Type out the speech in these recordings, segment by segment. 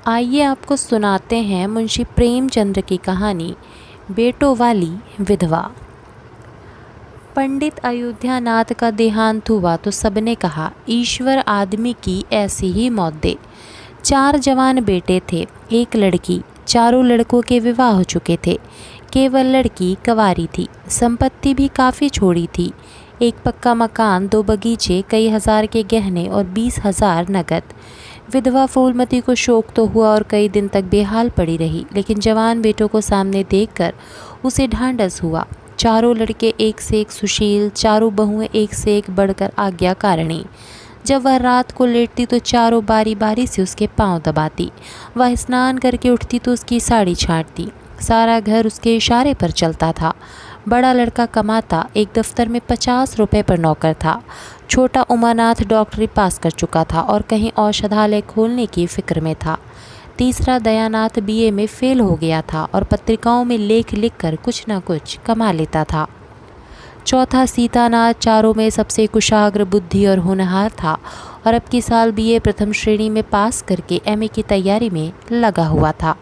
आइए आपको सुनाते हैं मुंशी प्रेमचंद्र की कहानी बेटों वाली विधवा। पंडित अयोध्यानाथ का देहांत हुआ तो सबने कहा, ईश्वर आदमी की ऐसी ही मौत दे। 4 जवान बेटे थे, एक लड़की। चारों लड़कों के विवाह हो चुके थे, केवल लड़की कंवारी थी। संपत्ति भी काफ़ी छोड़ी थी, एक पक्का मकान, 2 बगीचे, कई हजार के गहने और 20,000 नकद। विधवा फूलमती को शोक तो हुआ और कई दिन तक बेहाल पड़ी रही, लेकिन जवान बेटों को सामने देखकर उसे ढांढस हुआ। चारों लड़के एक से एक सुशील, चारों बहुएं एक से एक बढ़कर आज्ञाकारिणी। जब वह रात को लेटती तो चारों बारी बारी से उसके पांव दबाती। वह स्नान करके उठती तो उसकी साड़ी छांटती। सारा घर उसके इशारे पर चलता था। बड़ा लड़का कमाता, एक दफ्तर में 50 रुपये पर नौकर था। छोटा उमानाथ डॉक्टरी पास कर चुका था और कहीं औषधालय खोलने की फिक्र में था। तीसरा दयानाथ बीए में फेल हो गया था और पत्रिकाओं में लेख लिखकर कुछ न कुछ कमा लेता था। चौथा सीतानाथ चारों में सबसे कुशाग्र बुद्धि और होनहार था और अब की साल बीए प्रथम श्रेणी में पास करके एमए की तैयारी में लगा हुआ था।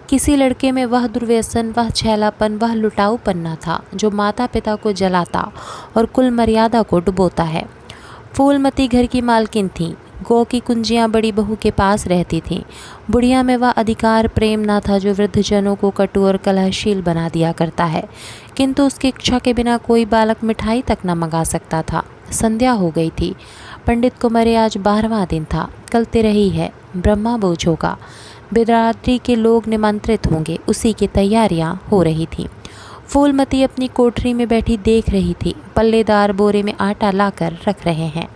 किसी लड़के में वह दुर्व्यसन, वह छैलापन, वह लुटाऊपन न था जो माता पिता को जलाता और कुल मर्यादा को डुबोता है। फूलमती घर की मालकिन थी। गौ की कुंजियाँ बड़ी बहू के पास रहती थीं। बुढ़िया में वह अधिकार प्रेम न था जो वृद्धजनों को कटु और कलहशील बना दिया करता है, किंतु उसकी इच्छा के बिना कोई बालक मिठाई तक न मंगा सकता था। संध्या हो गई थी। पंडित को मरे आज 12वां दिन था। कल तिरही है, ब्रह्मा बोझ होगा, बिरादरी के लोग निमंत्रित होंगे, उसी की तैयारियां हो रही थीं। फूलमती अपनी कोठरी में बैठी देख रही थी। पल्लेदार बोरे में आटा लाकर रख रहे हैं,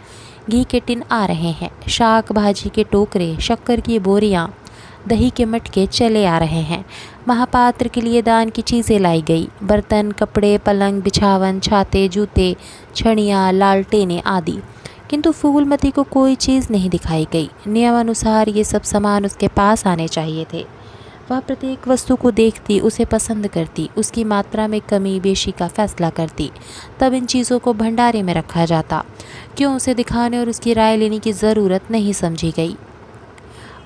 घी के टिन आ रहे हैं, शाक भाजी के टोकरे, शक्कर की बोरियां, दही के मटके चले आ रहे हैं। महापात्र के लिए दान की चीज़ें लाई गई, बर्तन, कपड़े, पलंग, बिछावन, छाते, जूते, छड़ियाँ, लालटेनें आदि। किंतु फूलमती को कोई चीज़ नहीं दिखाई गई। नियमानुसार ये सब सामान उसके पास आने चाहिए थे। वह प्रत्येक वस्तु को देखती, उसे पसंद करती, उसकी मात्रा में कमी बेशी का फैसला करती। तब इन चीज़ों को भंडारे में रखा जाता। क्यों उसे दिखाने और उसकी राय लेने की ज़रूरत नहीं समझी गई।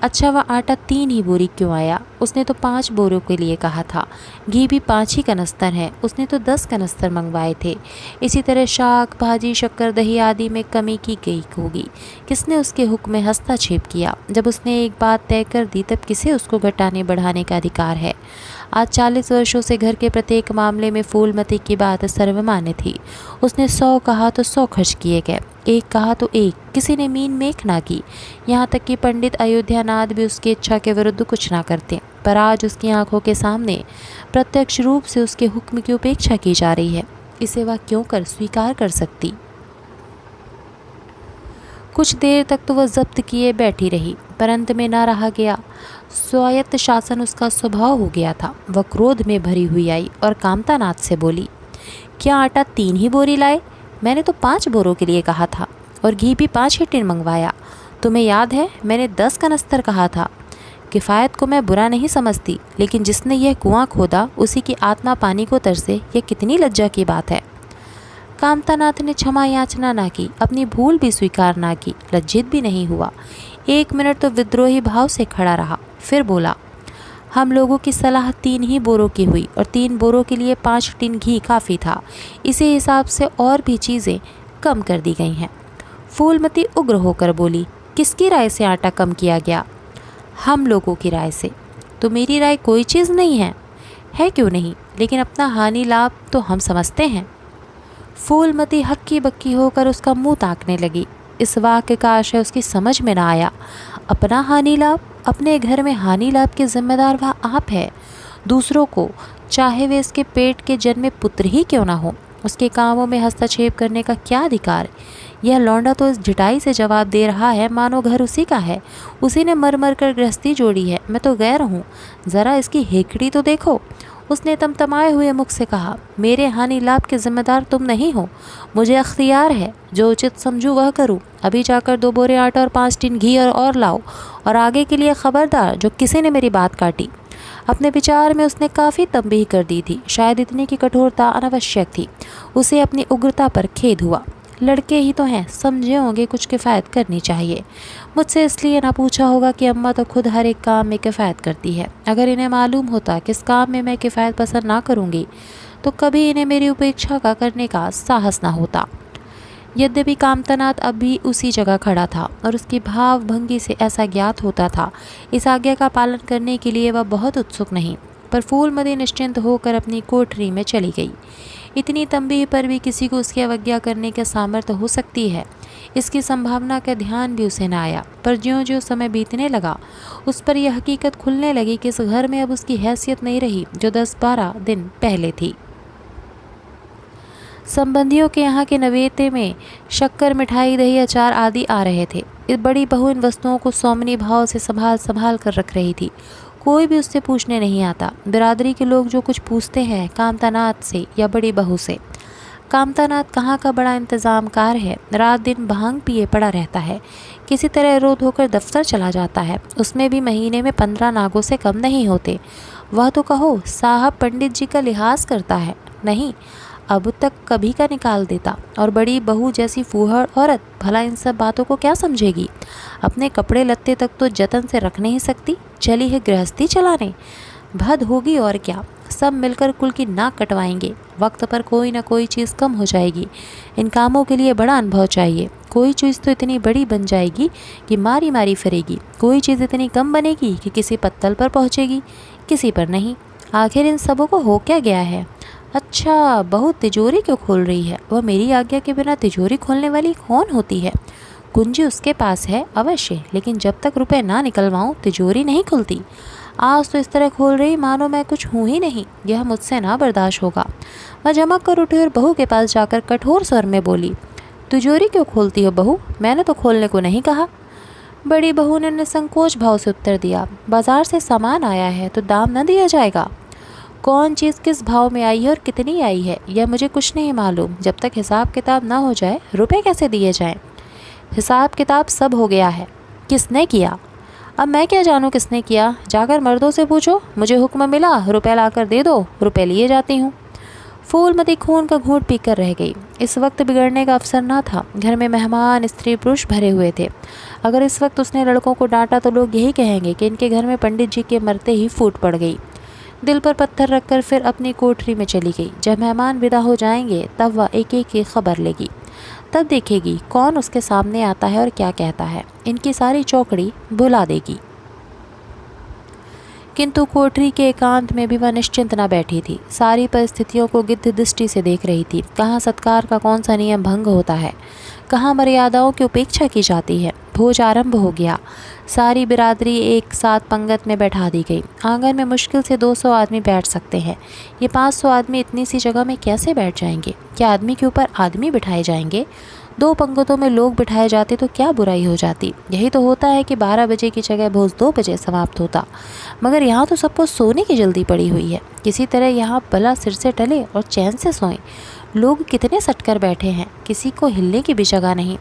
अच्छा, वह आटा 3 ही बोरी क्यों आया? उसने तो 5 बोरों के लिए कहा था। घी भी 5 ही कनस्तर है, उसने तो 10 कनस्तर मंगवाए थे। इसी तरह शाक भाजी, शक्कर, दही आदि में कमी की गई होगी। किसने उसके हुक्म में हस्तक्षेप किया? जब उसने एक बात तय कर दी तब किसे उसको घटाने बढ़ाने का अधिकार है? आज 40 वर्षों से घर के प्रत्येक मामले में फूलमती की बात सर्वमान्य थी। उसने 100 कहा तो 100 खर्च किए गए, 1 कहा तो 1, किसी ने मीन मेख ना की। यहाँ तक कि पंडित अयोध्यानाथ भी उसकी इच्छा के विरुद्ध कुछ ना करते। पर आज उसकी आंखों के सामने प्रत्यक्ष रूप से उसके हुक्म की उपेक्षा की जा रही है। इसे वह क्यों कर स्वीकार कर सकती? कुछ देर तक तो वह जब्त किए बैठी रही, पर अंत में ना रहा गया। स्वायत्त शासन उसका स्वभाव हो गया था। वह क्रोध में भरी हुई आई और कामतानाथ से बोली, क्या आटा 3 ही बोरी लाए? मैंने तो 5 बोरों के लिए कहा था और घी भी 5 ही टिन मंगवाया। तुम्हें याद है मैंने 10 कनस्तर कहा था। किफ़ायत को मैं बुरा नहीं समझती, लेकिन जिसने यह कुआं खोदा उसी की आत्मा पानी को तरसे, यह कितनी लज्जा की बात है। कामतानाथ ने क्षमा याचना ना की, अपनी भूल भी स्वीकार ना की, लज्जित भी नहीं हुआ। 1 मिनट तो विद्रोही भाव से खड़ा रहा, फिर बोला, हम लोगों की सलाह 3 ही बोरों की हुई और 3 बोरों के लिए 5 टिन घी काफ़ी था। इसी हिसाब से और भी चीज़ें कम कर दी गई हैं। फूलमती उग्र होकर बोली, किसकी राय से आटा कम किया गया? हम लोगों की राय से। तो मेरी राय कोई चीज़ नहीं है क्यों नहीं, लेकिन अपना हानि लाभ तो हम समझते हैं। फूलमती हक्की बक्की होकर उसका मुंह ताकने लगी। इस वाक्य का आशय उसकी समझ में ना आया। अपना हानि लाभ? अपने घर में हानि लाभ के जिम्मेदार वह आप है। दूसरों को, चाहे वे इसके पेट के जन्मे पुत्र ही क्यों ना हो, उसके कामों में हस्तक्षेप करने का क्या अधिकार? यह लौंडा तो इस ढिठाई से जवाब दे रहा है मानो घर उसी का है। उसी ने मर मर कर गृहस्थी जोड़ी है, मैं तो गैर हूँ। ज़रा इसकी हेकड़ी तो देखो। उसने तमतमाए हुए मुख से कहा, मेरे हानि लाभ के जिम्मेदार तुम नहीं हो। मुझे अख्तियार है, जो उचित समझूँ वह करूँ। अभी जाकर 2 बोरे आटा और 5 टिन घी और लाओ, और आगे के लिए खबरदार जो किसी ने मेरी बात काटी। अपने विचार में उसने काफ़ी तंबीह कर दी थी। शायद इतनी की कठोरता अनावश्यक थी। उसे अपनी उग्रता पर खेद हुआ। लड़के ही तो हैं, समझे होंगे कुछ किफ़ायत करनी चाहिए। मुझसे इसलिए ना पूछा होगा कि अम्मा तो खुद हर एक काम में किफ़ायत करती है। अगर इन्हें मालूम होता कि इस काम में मैं किफ़ायत पसंद ना करूँगी तो कभी इन्हें मेरी उपेक्षा का करने का साहस ना होता। यद्यपि कामतानाथ अब भी उसी जगह खड़ा था और उसकी भाव भंगी से ऐसा ज्ञात होता था इस आज्ञा का पालन करने के लिए वह बहुत उत्सुक नहीं, पर फूलमती निश्चिंत होकर अपनी कोठरी में चली गई। इतनी तंबीह पर भी किसी को उसकी अवज्ञा करने का सामर्थ्य हो सकती है, इसकी संभावना का ध्यान भी उसे न आया। पर ज्यों-ज्यों समय बीतने लगा उस पर यह हकीकत खुलने लगी कि इस घर में अब उसकी हैसियत नहीं रही जो 10-12 दिन पहले थी। संबंधियों के यहाँ के नवेते में शक्कर, मिठाई, दही, अचार आदि आ रहे थे। इस बड़ी बहू इन वस्तुओं को सौमनी भाव से संभाल संभाल कर रख रही थी। कोई भी उससे पूछने नहीं आता। बिरादरी के लोग जो कुछ पूछते हैं कामतानाथ से या बड़ी बहू से। कामतानाथ कहाँ का बड़ा इंतज़ामकार है, रात दिन भांग पिए पड़ा रहता है, किसी तरह रोध होकर दफ्तर चला जाता है, उसमें भी महीने में 15 नागों से कम नहीं होते। वह तो कहो साहब पंडित जी का लिहाज करता है, नहीं अब तक कभी का निकाल देता। और बड़ी बहू जैसी फूहड़ औरत भला इन सब बातों को क्या समझेगी। अपने कपड़े लत्ते तक तो जतन से रख नहीं सकती, चली है गृहस्थी चलाने। भद होगी और क्या, सब मिलकर कुल की नाक कटवाएंगे। वक्त पर कोई ना कोई चीज़ कम हो जाएगी। इन कामों के लिए बड़ा अनुभव चाहिए। कोई चीज़ तो इतनी बड़ी बन जाएगी कि मारी मारी फिरेगी, कोई चीज़ इतनी कम बनेगी कि किसी पत्तल पर पहुँचेगी, किसी पर नहीं। आखिर इन सबों को हो क्या गया है। अच्छा बहू तिजोरी क्यों खोल रही है, वह मेरी आज्ञा के बिना तिजोरी खोलने वाली कौन होती है। कुंजी उसके पास है अवश्य, लेकिन जब तक रुपए ना निकलवाऊं तिजोरी नहीं खुलती। आज तो इस तरह खोल रही मानो मैं कुछ हूँ ही नहीं। यह मुझसे ना बर्दाश्त होगा। मैं चमक कर उठी और बहू के पास जाकर कठोर स्वर में बोली, तिजोरी क्यों खोलती हो बहू, मैंने तो खोलने को नहीं कहा। बड़ी बहू ने निसंकोच भाव से उत्तर दिया, बाजार से सामान आया है तो दाम न दिया जाएगा। कौन चीज़ किस भाव में आई है और कितनी आई है यह मुझे कुछ नहीं मालूम। जब तक हिसाब किताब ना हो जाए रुपए कैसे दिए जाएं। हिसाब किताब सब हो गया है। किसने किया। अब मैं क्या जानूँ किसने किया, जाकर मर्दों से पूछो। मुझे हुक्म मिला रुपए लाकर दे दो, रुपए लिए जाती हूँ। फूलमती खून का घूंट पीकर रह गई। इस वक्त बिगड़ने का अवसर ना था। घर में मेहमान स्त्री पुरुष भरे हुए थे। अगर इस वक्त उसने लड़कों को डांटा तो लोग यही कहेंगे कि इनके घर में पंडित जी के मरते ही फूट पड़ गई। दिल पर पत्थर रखकर फिर अपनी कोठरी में चली गई। जब मेहमान विदा हो जाएंगे तब वह एक एक की खबर लेगी। तब देखेगी कौन उसके सामने आता है और क्या कहता है। इनकी सारी चौकड़ी भुला देगी। किंतु कोठरी के एकांत में भी वह निश्चिंत न बैठी थी। सारी परिस्थितियों को गिद्ध दृष्टि से देख रही थी। कहाँ सत्कार का कौन सा नियम भंग होता है, कहाँ मर्यादाओं की उपेक्षा की जाती है। भोज आरंभ हो गया। सारी बिरादरी एक साथ पंगत में बैठा दी गई। आंगन में मुश्किल से 200 आदमी बैठ सकते हैं। ये 500 आदमी इतनी सी जगह में कैसे बैठ जाएंगे। क्या आदमी के ऊपर आदमी बिठाए जाएंगे। 2 पंगतों में लोग बिठाए जाते तो क्या बुराई हो जाती। यही तो होता है कि 12 बजे की जगह भोज 2 बजे समाप्त होता। मगर यहाँ तो सबको सोने की जल्दी पड़ी हुई है। किसी तरह यहाँ भला सिर से टले और चैन से सोएं। लोग कितने सटकर बैठे हैं, किसी को हिलने की भी जगह नहीं।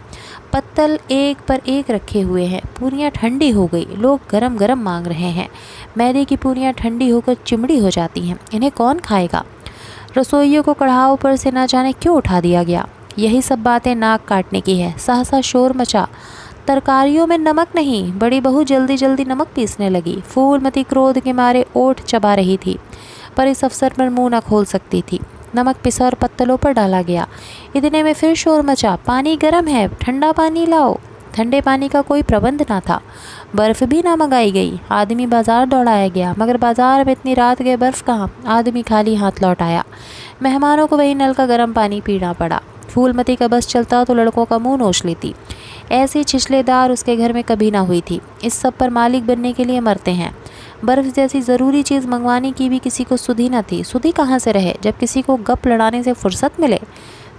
पत्तल एक पर एक रखे हुए हैं। पूरियाँ ठंडी हो गई, लोग गरम गरम मांग रहे हैं। मैदे की पूरियाँ ठंडी होकर चिमड़ी हो जाती हैं, इन्हें कौन खाएगा। रसोइयों को कढ़ाओं पर से ना जाने क्यों उठा दिया गया। यही सब बातें नाक काटने की है। सहसा शोर मचा। तरकारियों में नमक नहीं। बड़ी बहू जल्दी जल्दी नमक पीसने लगी। फूलमती क्रोध के मारे ओठ चबा रही थी, पर इस अवसर पर मुँह न खोल सकती थी। नमक पिसा और पत्तलों पर डाला गया। इतने में फिर शोर मचा, पानी गर्म है, ठंडा पानी लाओ। ठंडे पानी का कोई प्रबंध ना था। बर्फ़ भी ना मंगाई गई। आदमी बाजार दौड़ाया गया, मगर बाजार में इतनी रात गए बर्फ़ कहाँ। आदमी खाली हाथ लौट आया। मेहमानों को वही नल का गर्म पानी पीना पड़ा। फूलमती का बस चलता तो लड़कों का मुंह नोच लेती। ऐसी छिछलेदार उसके घर में कभी ना हुई थी। इस सब पर मालिक बनने के लिए मरते हैं। बर्फ़ जैसी ज़रूरी चीज़ मंगवाने की भी किसी को सुधि न थी। सुधि कहाँ से रहे जब किसी को गप लड़ाने से फुर्सत मिले।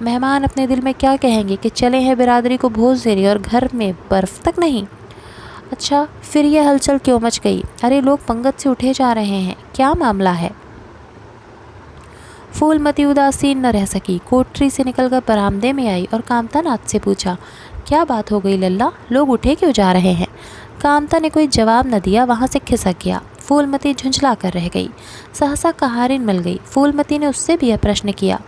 मेहमान अपने दिल में क्या कहेंगे कि चले हैं बिरादरी को भोज देने और घर में बर्फ़ तक नहीं। अच्छा फिर यह हलचल क्यों मच गई। अरे लोग पंगत से उठे जा रहे हैं, क्या मामला है। फूलमती उदासीन न रह सकी। कोठरी से निकलकर बरामदे में आई और कामतानाथ से पूछा, क्या बात हो गई लल्ला, लोग उठे क्यों जा रहे हैं। कामता ने कोई जवाब न दिया, वहाँ से खिसक गया। फूलमती झुंझला कर रह गई। सहसा कहारिन मिल गई। फूलमती ने उससे भी यह प्रश्न किया।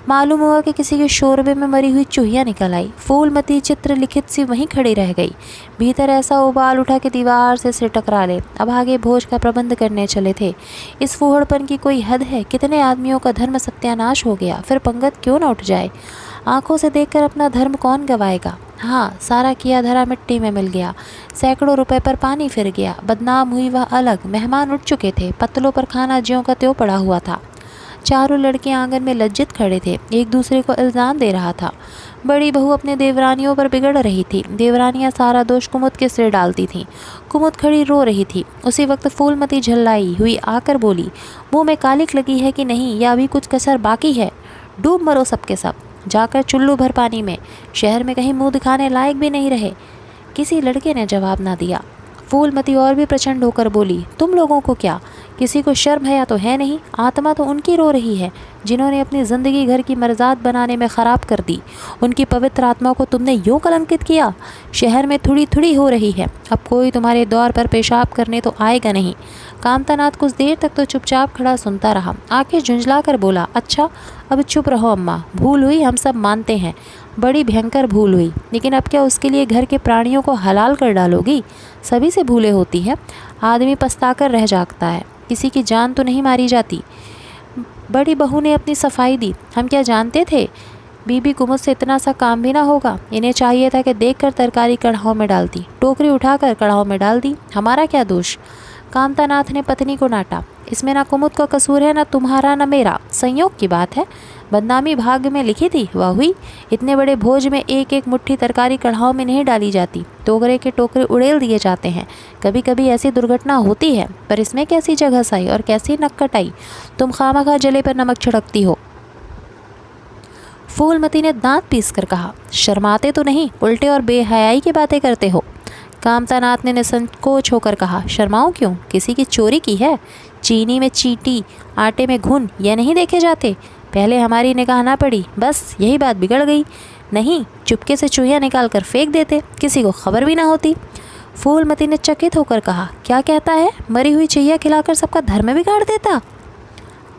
मालूम हुआ कि किसी के शोरबे में मरी हुई चूहिया निकल आई। फूलमती चित्रलिखित सी वहीं खड़ी रह गई। भीतर ऐसा उबाल उठा कि दीवार से सिर टकरा ले। अब आगे भोज का प्रबंध करने चले थे। इस फूहड़पन की कोई हद है? कितने आदमियों का धर्म सत्यानाश हो गया, फिर पंगत क्यों न उठ जाए? आंखों से देखकर अपना धर्म कौन गवाएगा? हाँ, सारा किया धरा मिट्टी में मिल गया। सैकड़ों रुपए पर पानी फिर गया। बदनाम हुई वह अलग, मेहमान उठ चुके थे। पत्तलों पर खाना ज्यों का त्यों पड़ा हुआ था। चारों लड़के आंगन में लज्जित खड़े थे, एक दूसरे को इल्ज़ाम दे रहा था। बड़ी बहू अपने देवरानियों पर बिगड़ रही थी। देवरानियां सारा दोष कुमुद के सिर डालती थीं। कुमुद खड़ी रो रही थी। उसी वक्त फूलमती झल्लाई हुई आकर बोली, मुँह में कालिक लगी है कि नहीं, या अभी कुछ कसर बाकी है? डूब मरो सबके सब, जाकर चुल्लू भर पानी में। शहर में कहीं मुंह दिखाने लायक भी नहीं रहे। किसी लड़के ने जवाब ना दिया। फूलमती और भी प्रचंड होकर बोली, तुम लोगों को क्या, किसी को शर्म है या तो है नहीं? आत्मा तो उनकी रो रही है जिन्होंने अपनी ज़िंदगी घर की मर्जाद बनाने में ख़राब कर दी। उनकी पवित्र आत्मा को तुमने यूँ कलंकित किया। शहर में थोड़ी थोड़ी हो रही है। अब कोई तुम्हारे द्वार पर पेशाब करने तो आएगा नहीं। कामतानाथ कुछ देर तक तो चुपचाप खड़ा सुनता रहा। आंखें झुंझला कर बोला, अच्छा अब चुप रहो अम्मा। भूल हुई, हम सब मानते हैं, बड़ी भयंकर भूल हुई, लेकिन अब क्या उसके लिए घर के प्राणियों को हलाल कर डालोगी? सभी से भूलें होती है। आदमी पछताकर रह जागता है, किसी की जान तो नहीं मारी जाती। बड़ी बहू ने अपनी सफाई दी। हम क्या जानते थे बीबी कुमुद से इतना सा काम भी ना होगा? इन्हें चाहिए था कि देखकर तरकारी कढ़ाव में डाल दी, टोकरी उठाकर कढ़ाव में डाल दी। हमारा क्या दोष? कामतानाथ ने पत्नी को डांटा। इसमें ना कुमुद का कसूर है, ना तुम्हारा ना मेरा, संयोग की बात है। बदनामी भाग्य में लिखी थी, वह हुई। इतने बड़े भोज में एक एक मुट्ठी तरकारी कढ़ाव में नहीं डाली जाती, टोकरे के टोकरे उड़ेल दिए जाते हैं। कभी कभी ऐसी दुर्घटना होती है, पर इसमें कैसी जगह सही और कैसी नक्कट आई? तुम खामखा जले पर नमक छिड़कती हो। फूलमती ने दांत पीस कर कहा, शर्माते तो नहीं, उल्टे और बेहयाई की बातें करते हो। कामतानाथ ने निसंकोच होकर कहा, शर्माऊं क्यों? किसी की चोरी की है? चीनी में चींटी, आटे में घुन, यह नहीं देखे जाते? पहले हमारी निगाह ना पड़ी, बस यही बात बिगड़ गई। नहीं, चुपके से चूहिया निकाल कर फेंक देते, किसी को खबर भी ना होती। फूलमती ने चकित होकर कहा, क्या कहता है? मरी हुई चूहिया खिलाकर सबका धर्म बिगाड़ देता?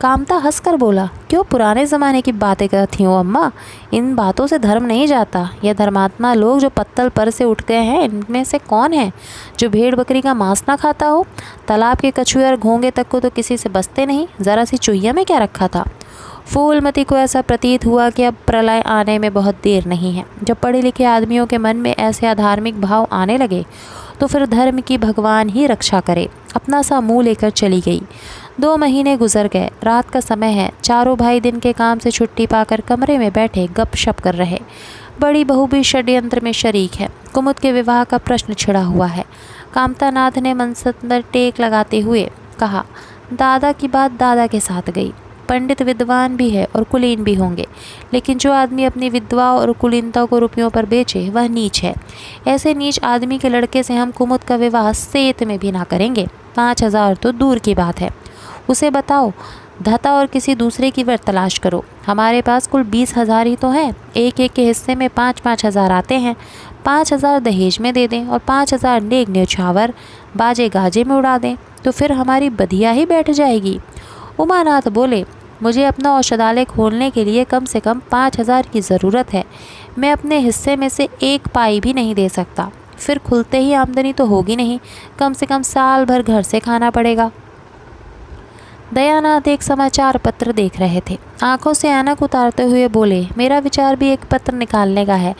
कामता हंसकर बोला, क्यों पुराने ज़माने की बातें करती हो अम्मा? इन बातों से धर्म नहीं जाता। यह धर्मात्मा लोग जो पत्तल पर से उठ गए हैं, इनमें से कौन है जो भेड़ बकरी का मांस ना खाता हो? तालाब के कछुए और घोंगे तक को तो किसी से बचते नहीं, ज़रा सी चूहिया में क्या रखा था? फूलमती को ऐसा प्रतीत हुआ कि अब प्रलय आने में बहुत देर नहीं है। जब पढ़े लिखे आदमियों के मन में ऐसे अधार्मिक भाव आने लगे तो फिर धर्म की भगवान ही रक्षा करे। अपना सा मुँह लेकर चली गई। 2 महीने गुजर गए। रात का समय है। चारों भाई दिन के काम से छुट्टी पाकर कमरे में बैठे गपशप कर रहे। बड़ी बहू भी षड्यंत्र में शरीक है। कुमुद के विवाह का प्रश्न छिड़ा हुआ है। कामतानाथ ने मनसत पर टेक लगाते हुए कहा, दादा की बात दादा के साथ गई। पंडित विद्वान भी है और कुलीन भी होंगे, लेकिन जो आदमी अपनी विद्वा और कुलीनता को रुपयों पर बेचे वह नीच है। ऐसे नीच आदमी के लड़के से हम कुमुद का विवाह सेत में भी ना करेंगे। 5000 तो दूर की बात है। उसे बताओ, धता और किसी दूसरे की वर तलाश करो। हमारे पास कुल 20,000 ही तो हैं। एक एक के हिस्से में 5-5 हज़ार आते हैं। 5,000 दहेज में दे दें और 5,000 नेक न्यौछावर बाजे गाजे में उड़ा दें, तो फिर हमारी बधिया ही बैठ जाएगी। उमानाथ बोले, मुझे अपना औषधालय खोलने के लिए कम से कम 5,000 की ज़रूरत है। मैं अपने हिस्से में से 1 पाई भी नहीं दे सकता। फिर खुलते ही आमदनी तो होगी नहीं, कम से कम साल भर घर से खाना पड़ेगा। दयानाथ एक समाचार पत्र देख रहे थे। आंखों से ऐनक उतारते हुए बोले, मेरा विचार भी एक पत्र निकालने का है।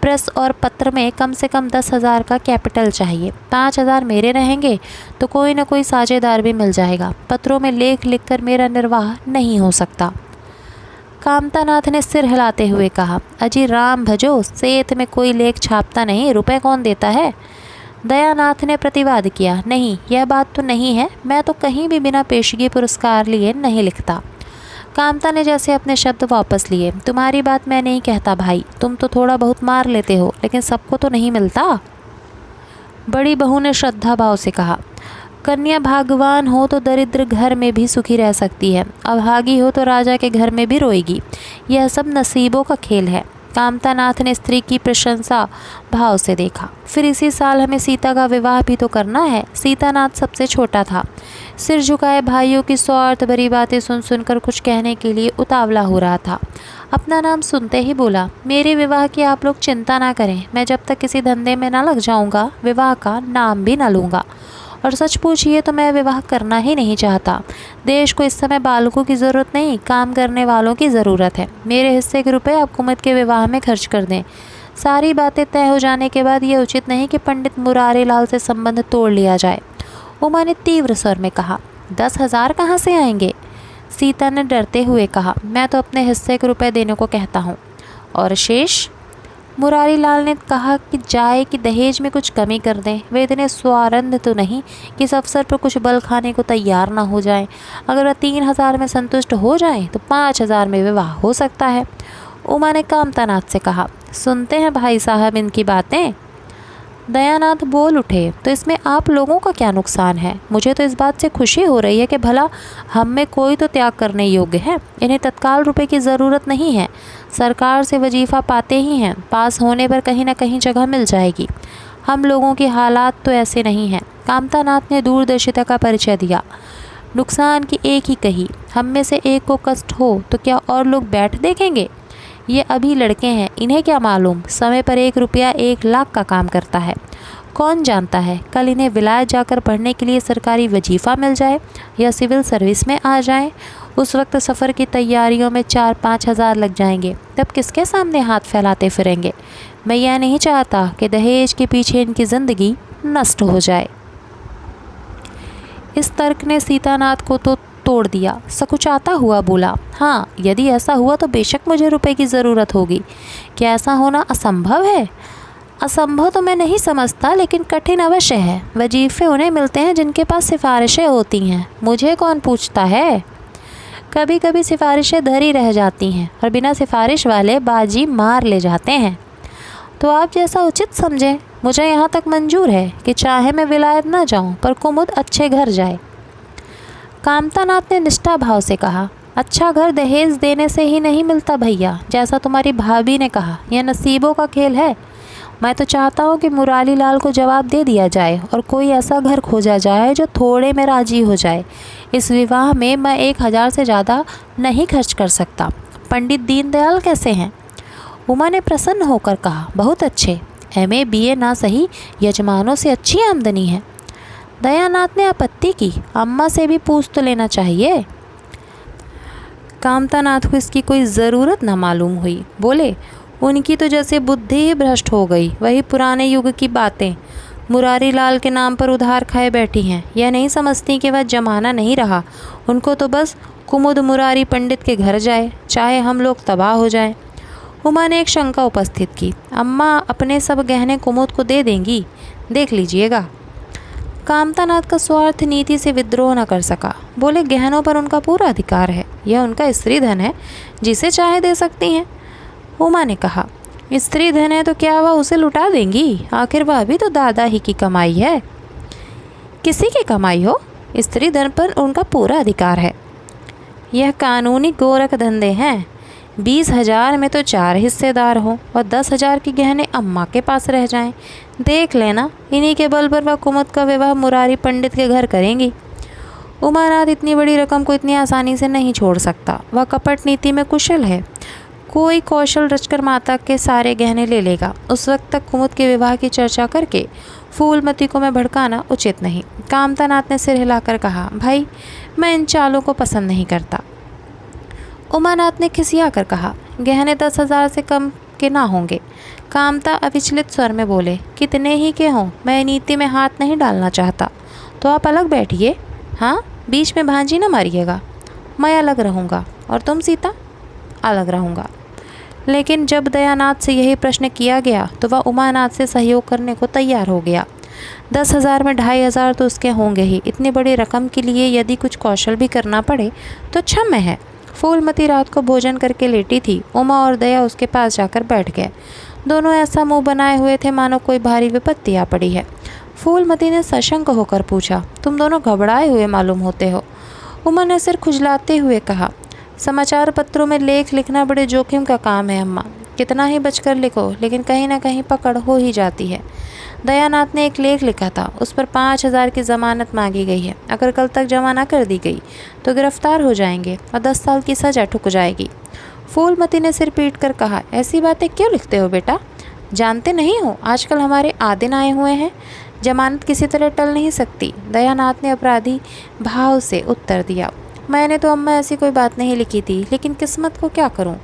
प्रेस और पत्र में कम से कम 10,000 का कैपिटल चाहिए। 5,000 मेरे रहेंगे तो कोई न कोई साझेदार भी मिल जाएगा। पत्रों में लेख लिखकर मेरा निर्वाह नहीं हो सकता। कामतानाथ ने सिर हिलाते हुए कहा, अजी राम भजो, सेत में कोई लेख छापता नहीं, रुपए कौन देता है? दयानाथ ने प्रतिवाद किया, नहीं, यह बात तो नहीं है। मैं तो कहीं भी बिना पेशगी पुरस्कार लिए नहीं लिखता। कामता ने जैसे अपने शब्द वापस लिए, तुम्हारी बात मैं नहीं कहता भाई, तुम तो थोड़ा बहुत मार लेते हो, लेकिन सबको तो नहीं मिलता। बड़ी बहू ने श्रद्धा भाव से कहा, कन्या भाग्यवान हो तो दरिद्र घर में भी सुखी रह सकती है, अभागी हो तो राजा के घर में भी रोएगी। यह सब नसीबों का खेल है। कामतानाथ ने स्त्री की प्रशंसा भाव से देखा। फिर इसी साल हमें सीता का विवाह भी तो करना है। सीतानाथ सबसे छोटा था। सिर झुकाए भाइयों की स्वार्थ भरी बातें सुन सुनकर कुछ कहने के लिए उतावला हो रहा था। अपना नाम सुनते ही बोला, मेरे विवाह की आप लोग चिंता ना करें। मैं जब तक किसी धंधे में ना लग जाऊंगा विवाह का नाम भी ना लूँगा। और सच पूछिए तो मैं विवाह करना ही नहीं चाहता। देश को इस समय बालकों की ज़रूरत नहीं, काम करने वालों की ज़रूरत है। मेरे हिस्से के रुपए आप कुमुद के विवाह में खर्च कर दें। सारी बातें तय हो जाने के बाद ये उचित नहीं कि पंडित मुरारी लाल से संबंध तोड़ लिया जाए। उमा ने तीव्र स्वर में कहा, 10,000 कहाँ से आएंगे? सीता ने डरते हुए कहा, मैं तो अपने हिस्से के रुपए देने को कहता हूँ। और शेष? मुरारी लाल ने कहा कि जाए कि दहेज में कुछ कमी कर दें। वे इतने स्वारंध तो नहीं कि इस अवसर पर कुछ बल खाने को तैयार ना हो जाएं। अगर वह 3,000 में संतुष्ट हो जाएं तो 5,000 में विवाह हो सकता है। उमा ने कामतानाथ से कहा, सुनते हैं भाई साहब इनकी बातें। दयानाथ बोल उठे, तो इसमें आप लोगों का क्या नुकसान है? मुझे तो इस बात से खुशी हो रही है कि भला हम में कोई तो त्याग करने योग्य है। इन्हें तत्काल रुपए की ज़रूरत नहीं है, सरकार से वजीफ़ा पाते ही हैं, पास होने पर कहीं ना कहीं जगह मिल जाएगी। हम लोगों की हालात तो ऐसे नहीं हैं। कामतानाथ ने दूरदर्शिता का परिचय दिया। नुकसान की एक ही कही, हम में से एक को कष्ट हो तो क्या और लोग बैठ देखेंगे? ये अभी लड़के हैं, इन्हें क्या मालूम समय पर 1 रुपया 1 लाख का काम करता है। कौन जानता है कल इन्हें विलायत जाकर पढ़ने के लिए सरकारी वजीफ़ा मिल जाए या सिविल सर्विस में आ जाए। उस वक्त सफ़र की तैयारियों में 4-5 हज़ार लग जाएंगे, तब किसके सामने हाथ फैलाते फिरेंगे। मैं यह नहीं चाहता कि दहेज के पीछे इनकी ज़िंदगी नष्ट हो जाए। इस तर्क ने सीतानाथ को तो तोड़ दिया। सकुचाता हुआ बोला, हाँ यदि ऐसा हुआ तो बेशक मुझे रुपए की ज़रूरत होगी। क्या ऐसा होना असंभव है? असंभव तो मैं नहीं समझता, लेकिन कठिन अवश्य है। वजीफ़े उन्हें मिलते हैं जिनके पास सिफारिशें होती हैं, मुझे कौन पूछता है। कभी कभी सिफारिशें धरी रह जाती हैं और बिना सिफारिश वाले बाजी मार ले जाते हैं। तो आप जैसा उचित समझें। मुझे यहाँ तक मंजूर है कि चाहे मैं विलायत ना जाऊँ पर कुमुद अच्छे घर जाए। कामतानाथ ने निष्ठा भाव से कहा, अच्छा घर दहेज देने से ही नहीं मिलता भैया, जैसा तुम्हारी भाभी ने कहा, यह नसीबों का खेल है। मैं तो चाहता हूँ कि मुरारी लाल को जवाब दे दिया जाए और कोई ऐसा घर खोजा जाए जो थोड़े में राजी हो जाए। इस विवाह में मैं 1,000 से ज़्यादा नहीं खर्च कर सकता। पंडित दीनदयाल कैसे हैं? उमा ने प्रसन्न होकर कहा, बहुत अच्छे, MA BA ना सही, यजमानों से अच्छी आमदनी है। दयानाथ ने आपत्ति की, अम्मा से भी पूछ तो लेना चाहिए। कामतानाथ को इसकी कोई ज़रूरत न मालूम हुई। बोले, उनकी तो जैसे बुद्धि ही भ्रष्ट हो गई, वही पुराने युग की बातें मुरारी लाल के नाम पर उधार खाए बैठी हैं। यह नहीं समझती कि वह जमाना नहीं रहा। उनको तो बस कुमुद मुरारी पंडित के घर जाए, चाहे हम लोग तबाह हो जाएं। उमा ने एक शंका उपस्थित की, अम्मा अपने सब गहने कुमुद को दे देंगी, देख लीजिएगा। कामतानाथ का स्वार्थ नीति से विद्रोह न कर सका। बोले, गहनों पर उनका पूरा अधिकार है, यह उनका स्त्री धन है, जिसे चाहे दे सकती हैं। उमा ने कहा, स्त्री धन है तो क्या वह उसे लुटा देंगी? आखिर वह भी तो दादा ही की कमाई है। किसी की कमाई हो, स्त्री धन पर उनका पूरा अधिकार है। यह कानूनी गोरख धंधे हैं। 20,000 में तो 4 हिस्सेदार हों और 10,000 के गहने अम्मा के पास रह जाएं। देख लेना, इन्हीं के बल पर वह कुमुद का विवाह मुरारी पंडित के घर करेंगी। उमानाथ इतनी बड़ी रकम को इतनी आसानी से नहीं छोड़ सकता। वह कपट नीति में कुशल है। कोई कौशल रचकर माता के सारे गहने ले लेगा। उस वक्त तक कुमुद के विवाह की चर्चा करके फूलमती को मैं भड़काना उचित नहीं। कामतानाथ ने सिर हिलाकर कहा, भाई मैं इन चालों को पसंद नहीं करता। उमानाथ ने खिसिया कर कहा, गहने 10,000 से कम के ना होंगे। कामता अविचलित स्वर में बोले, कितने ही के हों, मैं नीति में हाथ नहीं डालना चाहता। तो आप अलग बैठिए, हाँ, बीच में भांजी न मारिएगा। मैं अलग रहूँगा और तुम सीता? अलग रहूँगा। लेकिन जब दयानाथ से यही प्रश्न किया गया तो वह उमानाथ से सहयोग करने को तैयार हो गया। 10,000 में 2,500 तो उसके होंगे ही। इतनी बड़ी रकम के लिए यदि कुछ कौशल भी करना पड़े तो क्षम्य है। फूलमती रात को भोजन करके लेटी थी। उमा और दया उसके पास जाकर बैठ गए। दोनों ऐसा मुंह बनाए हुए थे मानो कोई भारी विपत्ति आ पड़ी है। फूलमती ने सशंक होकर पूछा, तुम दोनों घबराए हुए मालूम होते हो। उमा ने सिर खुजलाते हुए कहा, समाचार पत्रों में लेख लिखना बड़े जोखिम का काम है अम्मा। कितना ही बचकर लिखो, लेकिन कहीं ना कहीं पकड़ हो ही जाती है। दयानाथ ने एक लेख लिखा था, उस पर 5,000 की ज़मानत मांगी गई है। अगर कल तक जमा ना कर दी गई तो गिरफ्तार हो जाएंगे और 10 साल की सज़ा ठुक जाएगी। फूलमती ने सिर पीट कर कहा, ऐसी बातें क्यों लिखते हो बेटा? जानते नहीं हो आजकल हमारे आदिन आए हुए हैं, जमानत किसी तरह टल नहीं सकती। दयानाथ ने अपराधी भाव से उत्तर दिया, मैंने तो अम्मा ऐसी कोई बात नहीं लिखी थी, लेकिन किस्मत को क्या करूं?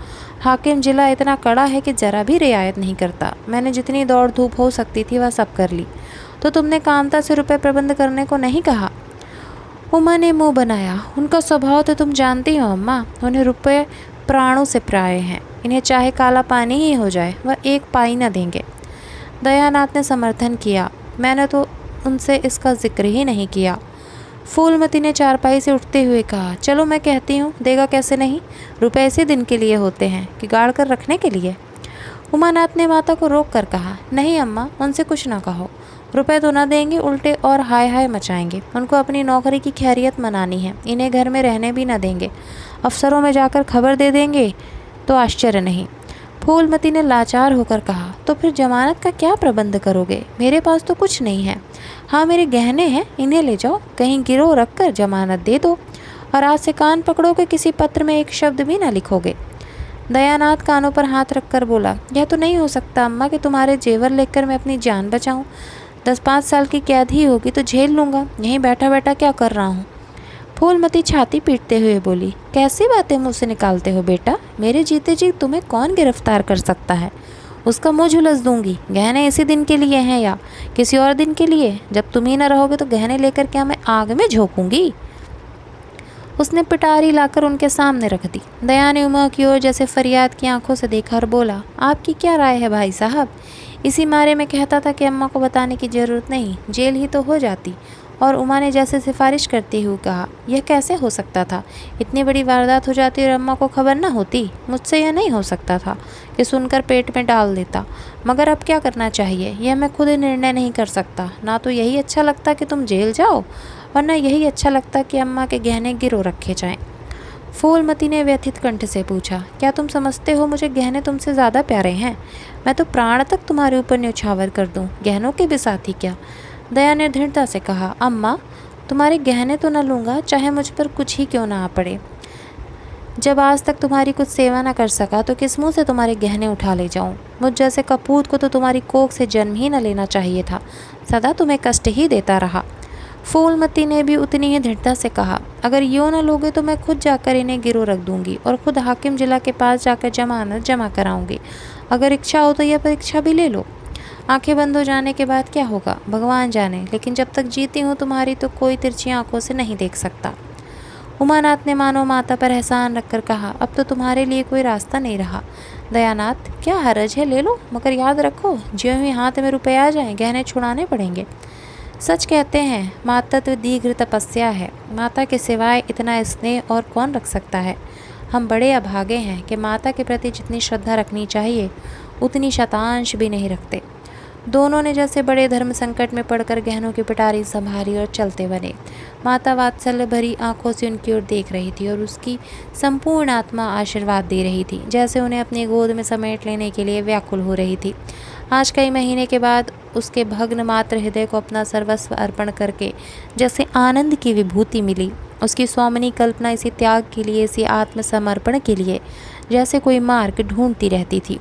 हाकिम जिला इतना कड़ा है कि ज़रा भी रियायत नहीं करता। मैंने जितनी दौड़ धूप हो सकती थी वह सब कर ली। तो तुमने कांता से रुपए प्रबंध करने को नहीं कहा? उमा ने मुंह बनाया, उनका स्वभाव तो तुम जानती हो अम्मा, उन्हें रुपए प्राणों से प्राय हैं। इन्हें चाहे काला पानी ही हो जाए वह एक पाई न देंगे। दयानाथ ने समर्थन किया, मैंने तो उनसे इसका जिक्र ही नहीं किया। फूलमती ने चारपाई से उठते हुए कहा, चलो मैं कहती हूँ, देगा कैसे नहीं? रुपए इसी दिन के लिए होते हैं कि गाड़ कर रखने के लिए? उमानाथ ने माता को रोक कर कहा, नहीं अम्मा, उनसे कुछ ना कहो। रुपए तो ना देंगे, उल्टे और हाय हाय मचाएंगे। उनको अपनी नौकरी की खैरियत मनानी है, इन्हें घर में रहने भी ना देंगे। अफसरों में जाकर खबर दे देंगे तो आश्चर्य नहीं। फूलमती ने लाचार होकर कहा, तो फिर जमानत का क्या प्रबंध करोगे? मेरे पास तो कुछ नहीं है। हाँ, मेरे गहने हैं, इन्हें ले जाओ, कहीं गिरोह रख कर जमानत दे दो, और आज से कान पकड़ोगे, किसी पत्र में एक शब्द भी ना लिखोगे। दयानाथ कानों पर हाथ रखकर बोला, यह तो नहीं हो सकता अम्मा कि तुम्हारे जेवर लेकर मैं अपनी जान बचाऊं। 10-5 साल की कैद ही होगी तो झेल लूँगा, यहीं बैठा बैठा क्या कर रहा हूँ? फूलमती छाती पीटते हुए बोली, कैसी बातें मुँह से निकालते हो बेटा? मेरे जीते जी तुम्हें कौन गिरफ्तार कर सकता है? उसका मुँह झुलस दूंगी। गहने इसी दिन के लिए हैं या किसी और दिन के लिए? जब तुम ही न रहोगे तो गहने लेकर क्या मैं आग में झोंकूंगी? उसने पिटारी लाकर उनके सामने रख दी। दया ने उमा की ओर जैसे फरियाद की आंखों से देखा और बोला, आपकी क्या राय है भाई साहब? इसी मारे में कहता था कि अम्मा को बताने की ज़रूरत नहीं, जेल ही तो हो जाती। और उमा ने जैसे सिफारिश करते हुए कहा, यह कैसे हो सकता था? इतनी बड़ी वारदात हो जाती और अम्मा को खबर ना होती? मुझसे यह नहीं हो सकता था कि सुनकर पेट में डाल देता। मगर अब क्या करना चाहिए यह मैं खुद निर्णय नहीं कर सकता। ना तो यही अच्छा लगता कि तुम जेल जाओ, और न यही अच्छा लगता कि अम्मा के गहने गिरोह रखे जाएं। फूलमती ने व्यथित कंठ से पूछा, क्या तुम समझते हो मुझे गहने तुमसे ज़्यादा प्यारे हैं? मैं तो प्राण तक तुम्हारे ऊपर न्यौछावर कर दूं, गहनों के भी साथ ही क्या? दया ने दृढ़ता से कहा, अम्मा, तुम्हारे गहने तो न लूँगा, चाहे मुझ पर कुछ ही क्यों ना आ पड़े। जब आज तक तुम्हारी कुछ सेवा न कर सका तो किस मुँह से तुम्हारे गहने उठा ले जाऊं? मुझ जैसे कपूत को तो तुम्हारी कोख से जन्म ही न लेना चाहिए था, सदा तुम्हें कष्ट ही देता रहा। फूलमती ने भी उतनी ही दृढ़ता से कहा, अगर यूँ न लोगे तो मैं खुद जाकर इन्हें गिरोह रख दूंगी और खुद हाकिम जिला के पास जाकर जमानत जमा कराऊंगी। अगर इच्छा हो तो यह परीक्षा भी ले लो। आंखें बंद हो जाने के बाद क्या होगा भगवान जाने, लेकिन जब तक जीती हूँ तुम्हारी तो कोई तिरछी आंखों से नहीं देख सकता। उमानाथ ने मानो माता पर एहसान रखकर कहा, अब तो तुम्हारे लिए कोई रास्ता नहीं रहा। दयानाथ, क्या हरज है, ले लो, मगर याद रखो ज्यों ही हाथ में रुपए आ जाएं गहने छुड़ाने पड़ेंगे। सच कहते हैं मातृत्व दीर्घ तपस्या है, माता के सिवाय इतना स्नेह और कौन रख सकता है। हम बड़े अभागे हैं कि माता के प्रति जितनी श्रद्धा रखनी चाहिए उतनी शतांश भी नहीं रखते। दोनों ने जैसे बड़े धर्म संकट में पड़कर गहनों की पिटारी संभाली और चलते बने। माता वात्सल्य भरी आंखों से उनकी ओर देख रही थी और उसकी संपूर्ण आत्मा आशीर्वाद दे रही थी, जैसे उन्हें अपनी गोद में समेट लेने के लिए व्याकुल हो रही थी। आज कई महीने के बाद उसके भग्न मात्र हृदय को अपना सर्वस्व अर्पण करके जैसे आनंद की विभूति मिली। उसकी स्वामिनी कल्पना इसी त्याग के लिए, इसी आत्मसमर्पण के लिए जैसे कोई मार्ग ढूंढती रहती थी।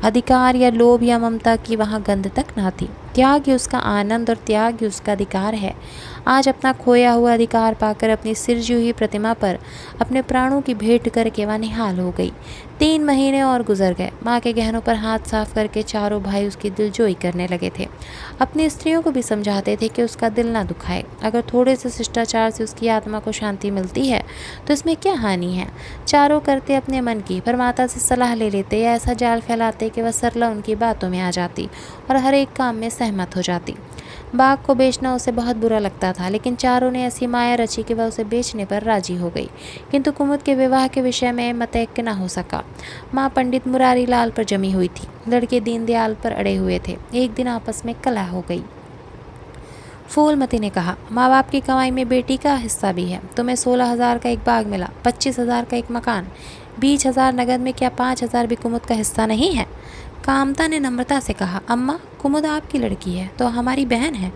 अधिकार या लोभ या ममता की वहाँ गंध तक ना थी। त्याग ही उसका आनंद और त्याग ही उसका अधिकार है। आज अपना खोया हुआ अधिकार पाकर अपनी सिरजी हुई प्रतिमा पर अपने प्राणों की भेंट करके वह निहाल हो गई। 3 महीने और गुजर गए। माँ के गहनों पर हाथ साफ करके चारों भाई उसकी दिलजोई करने लगे थे। अपनी स्त्रियों को भी समझाते थे कि उसका दिल ना दुखाए। अगर थोड़े से शिष्टाचार से उसकी आत्मा को शांति मिलती है तो इसमें क्या हानि है। चारों करते अपने मन की, पर माता से सलाह ले लेते या ऐसा जाल फैलाते कि वह सरला उनकी बातों में आ जाती और हर एक काम में सहमत हो जाती। बाग को बेचना उसे बहुत बुरा लगता था, लेकिन चारों ने ऐसी माया रची कि वह उसे बेचने पर राजी हो गई। किंतु कुमुद के विवाह के विषय में मतैक्य न हो सका। माँ पंडित मुरारी लाल पर जमी हुई थी, लड़के दीनदयाल पर अड़े हुए थे। एक दिन आपस में कलह हो गई। फूलमती ने कहा, माँ बाप की कमाई में बेटी का हिस्सा भी है। तुम्हें 16,000 का एक बाग मिला, 25,000 का एक मकान, 20,000 नगद में, क्या 5,000 भी कुमुद का हिस्सा नहीं है? कामता ने नम्रता से कहा, अम्मा कुमुद आपकी लड़की है तो हमारी बहन है।